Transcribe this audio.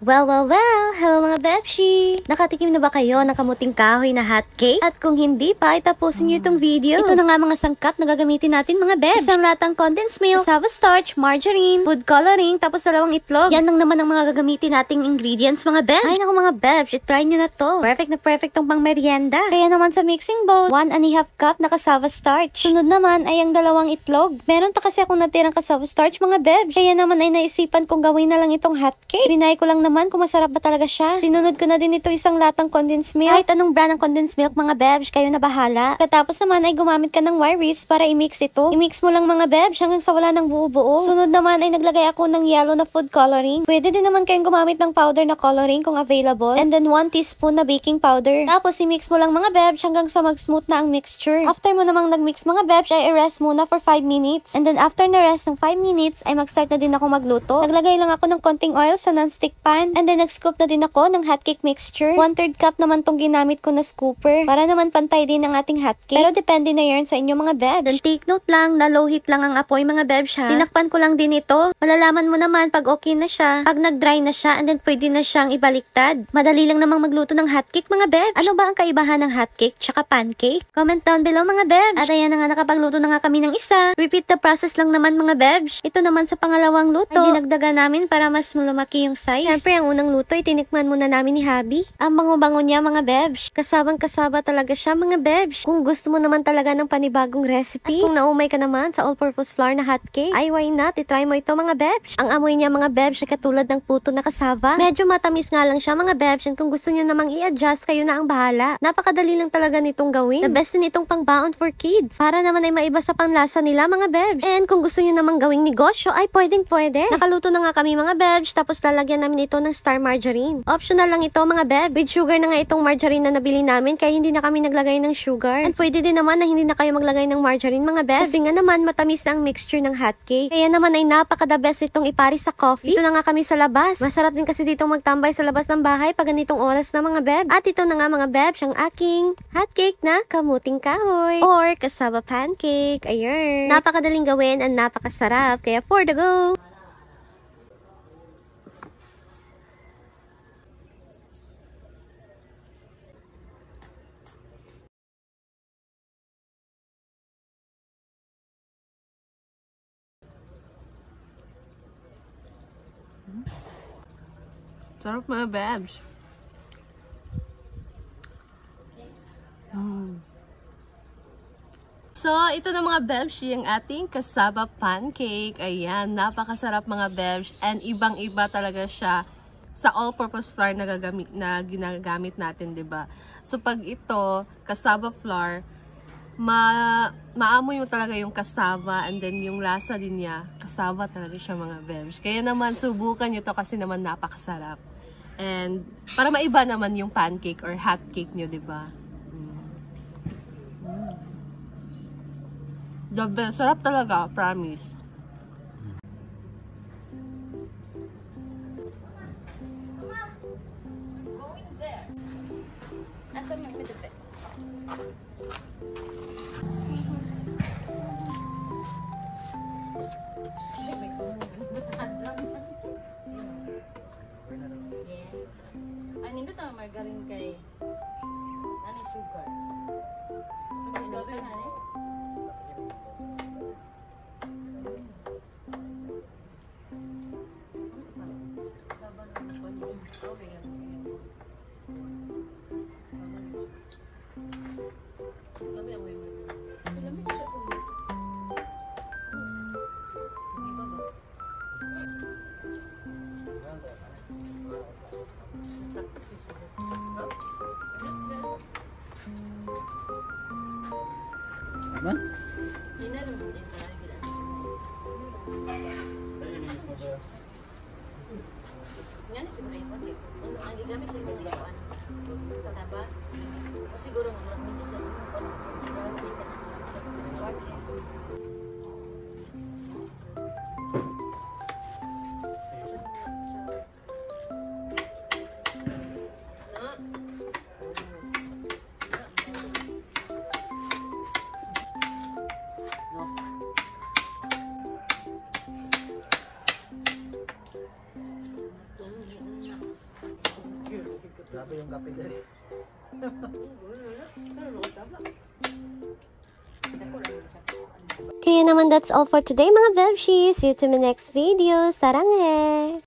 Well! Hello mga Bebshi! Nakatikim na ba kayo ng kamuting kahoy na hot cake? At kung hindi pa, itapusin nyo itong video. Ito na nga mga sangkap na gagamitin natin mga Bebsh. Isang latang condensed milk, cassava starch, margarine, food coloring, tapos 2 itlog. Yan lang naman ang mga gagamitin nating ingredients mga Bebsh. Ay naku mga Bebsh, try nyo na to. Perfect tong pang merienda. Kaya naman sa mixing bowl, 1½ cup na cassava starch. Sunod naman ay ang 2 itlog. Meron pa kasi akong natirang cassava starch mga Bebsh. Kaya naman ay naisipan kong gawin na lang itong hot cake. Trinay ko lang naman kung masarap ba talaga siya. Sinunod ko na din ito isang latang condensed milk. Kahit anong brand ng condensed milk mga Bebsh, kayo na bahala. Katapos naman ay gumamit ka ng wire whisk para i-mix ito. I-mix mo lang mga Bebsh hanggang sa wala ng buo-buo. Sunod naman ay naglagay ako ng yellow na food coloring. Pwede din naman kayong gumamit ng powder na coloring kung available. And then 1 teaspoon na baking powder. Tapos i-mix mo lang mga Bebsh hanggang sa mag-smooth na ang mixture. After mo namang nag-mix mga Bebsh ay i-rest muna for 5 minutes. And then after na rest ng 5 minutes ay mag-start na din ako magluto. Naglagay lang ako ng konting oil sa non-stick pan. And then nag-scoop na din ako ng hotcake mixture. 1/3 cup naman tong ginamit ko na scooper para naman pantay din ang ating hotcake. Pero depende na yan sa inyo mga Bebsh. Then take note lang na low heat lang ang apoy mga Bebsh ha. Tinakpan ko lang din ito. Malalaman mo naman pag okay na siya. Pag nag-dry na siya and then pwede na siyang ibaliktad. Madali lang namang magluto ng hotcake mga Bebsh. Ano ba ang kaibahan ng hotcake tsaka pancake? Comment down below mga Bebsh. At ayan na nga nakapagluto na nga kami ng isa. Repeat the process lang naman mga Bebsh. Ito naman sa pangalawang luto. Ay dinagdagan namin para mas lumaki yung size. Siyempre ang unang luto tinikman muna namin ni Habi. Ang bango-bango niya mga Bebsh. Kasabang-kasaba talaga siya mga Bebsh. Kung gusto mo naman talaga ng panibagong recipe, at kung naumay ka naman sa all-purpose flour na hotcake, ay why not? I-try mo ito mga Bebsh. Ang amoy niya mga Bebsh ay katulad ng puto na kasava. Medyo matamis nga lang siya mga Bebsh, and kung gusto niyo namang i-adjust, kayo na ang bahala. Napakadali lang talaga nitong gawin. The best din itong pangbaon for kids. Para naman ay maiba sa panlasa nila mga Bebsh. And kung gusto niyo namang gawing negosyo, ay pwede. Nakaluto na nga kami mga Bebsh, tapos lalagyan namin ito ng star margarine. Optional lang ito mga Beb. With sugar na nga itong margarine na nabili namin, kaya hindi na kami naglagay ng sugar. And pwede din naman na hindi na kayo maglagay ng margarine mga Beb. Kasi nga naman matamis na ang mixture ng hotcake. Kaya naman ay napaka-the best itong ipari sa coffee. Dito na nga kami sa labas. Masarap din kasi ditong magtambay sa labas ng bahay pag ganitong oras na mga Beb. At ito na nga mga Beb, siyang aking hotcake na kamuting kahoy or cassava pancake. Ayun. Napakadaling gawin and napakasarap. Kaya for the go! Sarap mga Bebsh. So, ito na mga Bebsh, yung ating cassava pancake. Ayan, napakasarap mga Bebsh. And ibang-iba talaga siya sa all-purpose flour na ginagamit natin, 'di ba? So, pag ito, cassava flour, maamoy mo talaga yung cassava, and then yung lasa din niya, cassava talaga siya mga Bebsh. Kaya naman, subukan nyo to kasi naman napakasarap. And para maiba naman yung pancake or hot cake nyo, diba? The best. Sarap talaga, promise. Going there. Asan yung pidete? Yes. Ay, nindot ang margarine kay ano sugar. Margarine na eh. Okay, Apa? Yan siguro yung konti. Ang gigamit ko yung lawan sa taba. O siguro nga mas medyo sa Sarap yung kape guys. Kaya naman that's all for today mga Bebshi. See you to my next video. Sarang